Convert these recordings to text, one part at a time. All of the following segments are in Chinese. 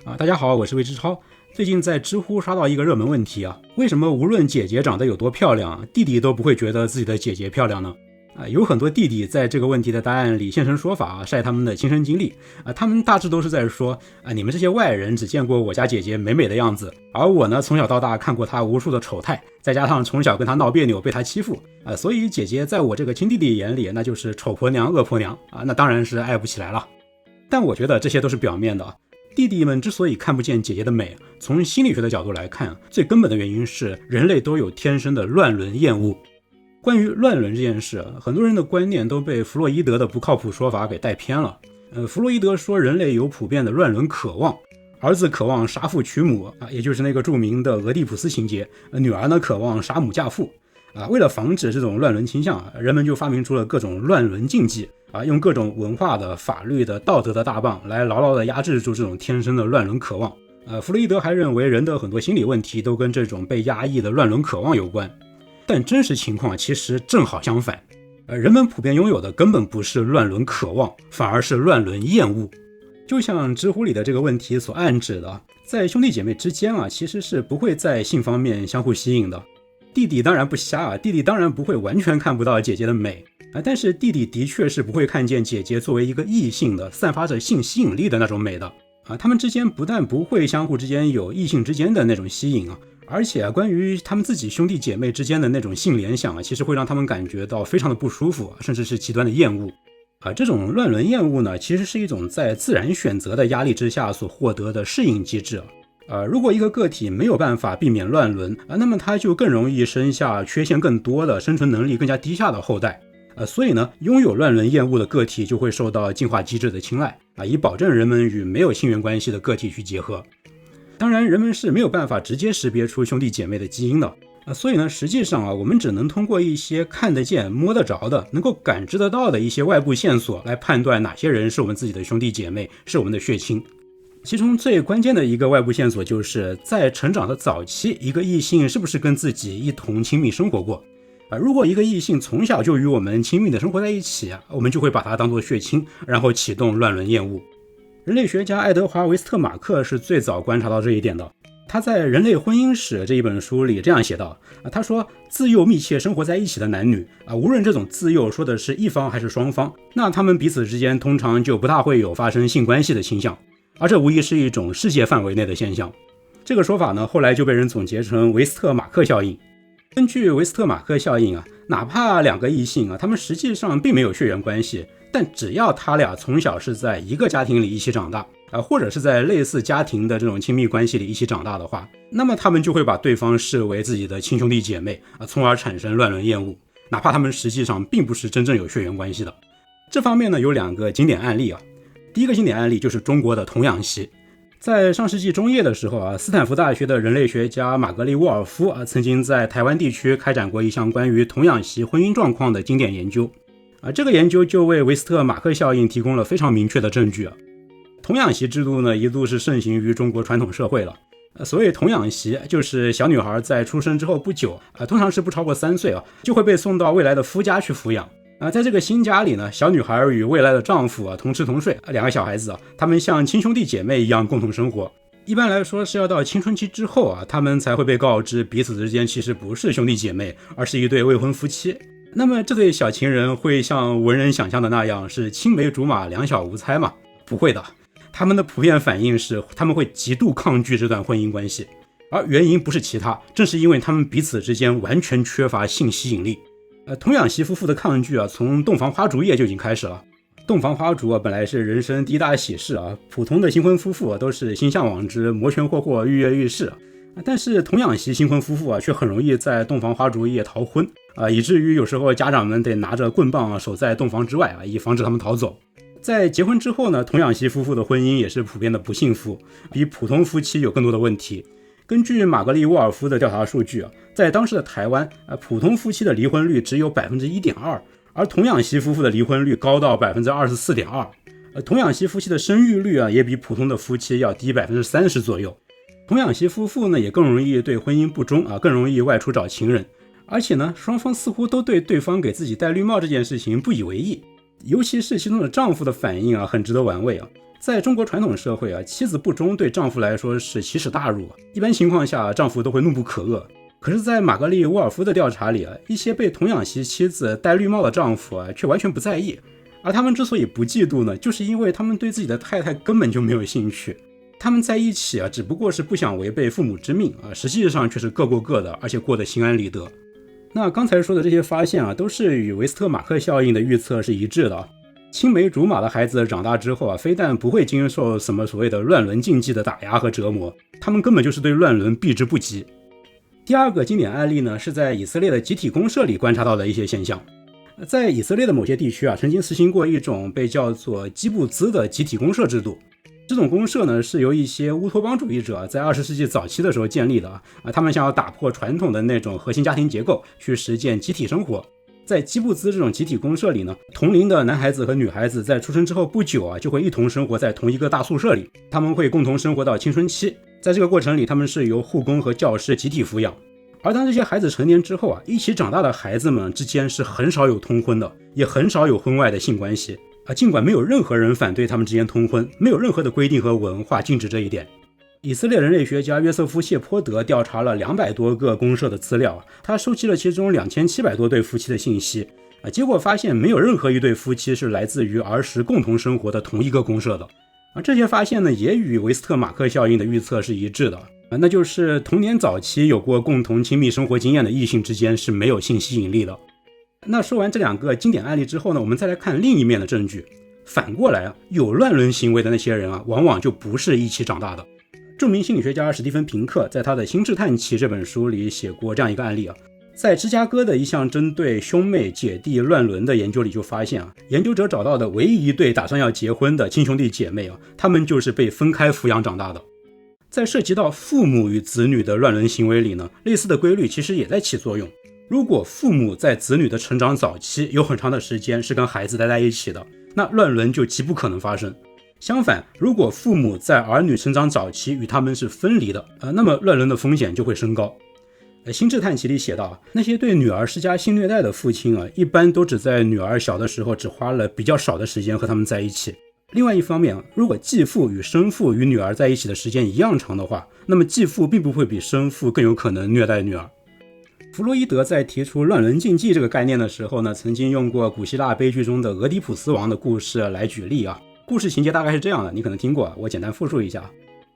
大家好，我是魏之超。最近在知乎刷到一个热门问题为什么无论姐姐长得有多漂亮，弟弟都不会觉得自己的姐姐漂亮呢？有很多弟弟在这个问题的答案里现身说法晒他们的亲身经历他们大致都是在说你们这些外人只见过我家姐姐美美的样子，而我呢从小到大看过她无数的丑态，再加上从小跟她闹别扭被她欺负所以姐姐在我这个亲弟弟眼里那就是丑婆娘恶婆娘那当然是爱不起来了。但我觉得这些都是表面的弟弟们之所以看不见姐姐的美，从心理学的角度来看最根本的原因是人类都有天生的乱伦厌恶。关于乱伦这件事很多人的观念都被弗洛伊德的不靠谱说法给带偏了。弗洛伊德说人类有普遍的乱伦渴望，儿子渴望杀父娶母也就是那个著名的俄狄浦斯情节，女儿呢渴望杀母嫁父为了防止这种乱伦倾向人们就发明出了各种乱伦禁忌用各种文化的、法律的、道德的大棒来牢牢地压制住这种天生的乱伦渴望。弗洛伊德还认为人的很多心理问题都跟这种被压抑的乱伦渴望有关，但真实情况其实正好相反。人们普遍拥有的根本不是乱伦渴望，反而是乱伦厌恶。就像知乎里的这个问题所暗指的，在兄弟姐妹之间其实是不会在性方面相互吸引的。弟弟当然不瞎弟弟当然不会完全看不到姐姐的美但是弟弟的确是不会看见姐姐作为一个异性的散发着性吸引力的那种美的他们之间不但不会相互之间有异性之间的那种吸引而且关于他们自己兄弟姐妹之间的那种性联想其实会让他们感觉到非常的不舒服甚至是极端的厌恶这种乱伦厌恶呢，其实是一种在自然选择的压力之下所获得的适应机制如果一个个体没有办法避免乱伦那么他就更容易生下缺陷更多的、生存能力更加低下的后代所以呢，拥有乱伦厌恶的个体就会受到进化机制的青睐以保证人们与没有性缘关系的个体去结合。当然人们是没有办法直接识别出兄弟姐妹的基因的所以呢，实际上我们只能通过一些看得见、摸得着的、能够感知得到的一些外部线索来判断哪些人是我们自己的兄弟姐妹，是我们的血亲。其中最关键的一个外部线索就是在成长的早期，一个异性是不是跟自己一同亲密生活过如果一个异性从小就与我们亲密的生活在一起我们就会把它当作血亲，然后启动乱伦厌恶。人类学家爱德华·维斯特马克是最早观察到这一点的。他在《人类婚姻史》这一本书里这样写道他说自幼密切生活在一起的男女无论这种自幼说的是一方还是双方，那他们彼此之间通常就不大会有发生性关系的倾向，而这无疑是一种世界范围内的现象。这个说法呢，后来就被人总结成维斯特马克效应。根据维斯特马克效应哪怕两个异性他们实际上并没有血缘关系，但只要他俩从小是在一个家庭里一起长大或者是在类似家庭的这种亲密关系里一起长大的话，那么他们就会把对方视为自己的亲兄弟姐妹从而产生乱伦厌恶，哪怕他们实际上并不是真正有血缘关系的。这方面呢，有两个经典案例第一个经典案例就是中国的童养媳。在上世纪中叶的时候斯坦福大学的人类学家玛格丽沃尔夫曾经在台湾地区开展过一项关于童养媳婚姻状况的经典研究这个研究就为维斯特马克效应提供了非常明确的证据童养媳制度呢，一度是盛行于中国传统社会了所谓童养媳就是小女孩在出生之后不久通常是不超过3岁就会被送到未来的夫家去抚养在这个新家里呢，小女孩与未来的丈夫同吃同睡两个小孩子他们像亲兄弟姐妹一样共同生活。一般来说是要到青春期之后他们才会被告知彼此之间其实不是兄弟姐妹，而是一对未婚夫妻。那么这对小情人会像文人想象的那样是青梅竹马两小无猜吗？不会的，他们的普遍反应是他们会极度抗拒这段婚姻关系，而原因不是其他，正是因为他们彼此之间完全缺乏性吸引力。童养媳夫妇的抗拒从洞房花烛夜就已经开始了。洞房花烛本来是人生第一大喜事普通的新婚夫妇都是心向往之，摩拳霍霍，跃跃欲试但是童养媳新婚夫妇却很容易在洞房花烛夜逃婚以至于有时候家长们得拿着棍棒守在洞房之外以防止他们逃走。在结婚之后呢，童养媳夫妇的婚姻也是普遍的不幸福，比普通夫妻有更多的问题。根据玛格丽沃尔夫的调查数据在当时的台湾普通夫妻的离婚率只有 1.2%， 而童养媳夫妇的离婚率高到 24.2%。童养媳夫妻的生育率也比普通的夫妻要低 30% 左右。童养媳夫妇呢也更容易对婚姻不忠更容易外出找情人，而且呢双方似乎都对对方给自己戴绿帽这件事情不以为意。尤其是其中的丈夫的反应很值得玩味在中国传统社会妻子不忠对丈夫来说是奇耻大辱，一般情况下丈夫都会怒不可遏。可是在玛格丽·沃尔夫的调查里一些被童养媳妻子戴绿帽的丈夫却完全不在意，而他们之所以不嫉妒呢，就是因为他们对自己的太太根本就没有兴趣。他们在一起只不过是不想违背父母之命实际上却是各过各的，而且过得心安理得。那刚才说的这些发现都是与维斯特马克效应的预测是一致的。青梅竹马的孩子长大之后非但不会经受什么所谓的乱伦禁忌的打压和折磨，他们根本就是对乱伦避之不及。第二个经典案例呢，是在以色列的集体公社里观察到的一些现象。在以色列的某些地区曾经实行过一种被叫做基布兹的集体公社制度。这种公社呢，是由一些乌托邦主义者在20世纪早期的时候建立的他们想要打破传统的那种核心家庭结构，去实践集体生活。在基布兹这种集体公社里呢，同龄的男孩子和女孩子在出生之后不久就会一同生活在同一个大宿舍里，他们会共同生活到青春期。在这个过程里，他们是由护工和教师集体抚养。而当这些孩子成年之后一起长大的孩子们之间是很少有通婚的，也很少有婚外的性关系尽管没有任何人反对他们之间通婚，没有任何的规定和文化禁止这一点。以色列人类学家约瑟夫·谢泼德调查了200多个公社的资料，他收集了其中2700多对夫妻的信息结果发现没有任何一对夫妻是来自于儿时共同生活的同一个公社的这些发现呢，也与维斯特马克效应的预测是一致的那就是童年早期有过共同亲密生活经验的异性之间是没有性吸引力的。那说完这2个经典案例之后呢，我们再来看另一面的证据。反过来有乱伦行为的那些人往往就不是一起长大的。著名心理学家史蒂芬·平克在他的《心智探奇》这本书里写过这样一个案例在芝加哥的一项针对兄妹姐弟乱伦的研究里就发现研究者找到的唯一一对打算要结婚的亲兄弟姐妹他们就是被分开抚养长大的。在涉及到父母与子女的乱伦行为里呢，类似的规律其实也在起作用。如果父母在子女的成长早期有很长的时间是跟孩子待在一起的，那乱伦就极不可能发生。相反，如果父母在儿女成长早期与他们是分离的那么乱伦的风险就会升高。心智探奇里写道，那些对女儿施加性虐待的父亲一般都只在女儿小的时候只花了比较少的时间和他们在一起。另外一方面，如果继父与生父与女儿在一起的时间一样长的话，那么继父并不会比生父更有可能虐待女儿。弗洛伊德在提出乱伦禁忌这个概念的时候呢，曾经用过古希腊悲剧中的俄狄浦斯王的故事来举例故事情节大概是这样的，你可能听过，我简单复述一下。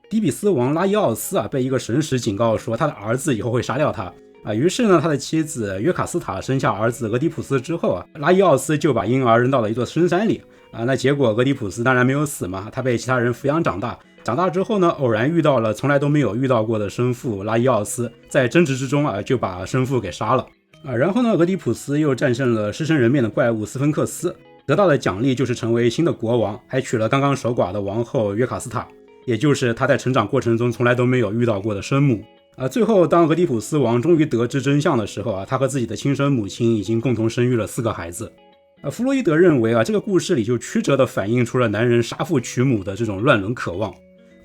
底比斯王拉伊奥斯被一个神使警告说他的儿子以后会杀掉他于是呢，他的妻子约卡斯塔生下儿子俄狄浦斯之后拉伊奥斯就把婴儿扔到了一座深山里那结果俄狄浦斯当然没有死嘛，他被其他人抚养长大。长大之后呢，偶然遇到了从来都没有遇到过的生父拉伊奥斯，在争执之中就把生父给杀了然后呢，俄狄浦斯又战胜了狮身人面的怪物斯芬克斯，得到的奖励就是成为新的国王，还娶了刚刚守寡的王后约卡斯塔，也就是他在成长过程中从来都没有遇到过的生母最后当俄狄浦斯王终于得知真相的时候他和自己的亲生母亲已经共同生育了4个孩子弗洛伊德认为这个故事里就曲折地反映出了男人杀父娶母的这种乱伦渴望。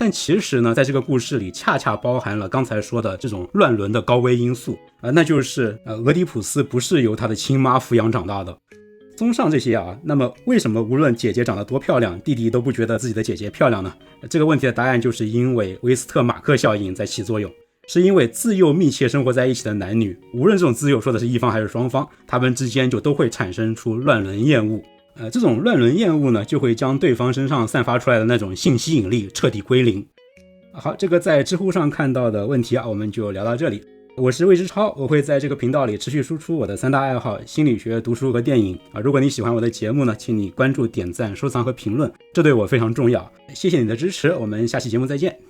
但其实呢，在这个故事里恰恰包含了刚才说的这种乱伦的高危因素那就是俄狄浦斯不是由他的亲妈抚养长大的。综上这些那么为什么无论姐姐长得多漂亮，弟弟都不觉得自己的姐姐漂亮呢？这个问题的答案就是因为维斯特马克效应在起作用，是因为自幼密切生活在一起的男女，无论这种自幼说的是一方还是双方，他们之间就都会产生出乱伦厌恶这种乱伦厌恶呢，就会将对方身上散发出来的那种性吸引力彻底归零。好，这个在知乎上看到的问题我们就聊到这里。我是魏之超，我会在这个频道里持续输出我的3大爱好：心理学、读书和电影如果你喜欢我的节目呢，请你关注、点赞、收藏和评论，这对我非常重要。谢谢你的支持，我们下期节目再见。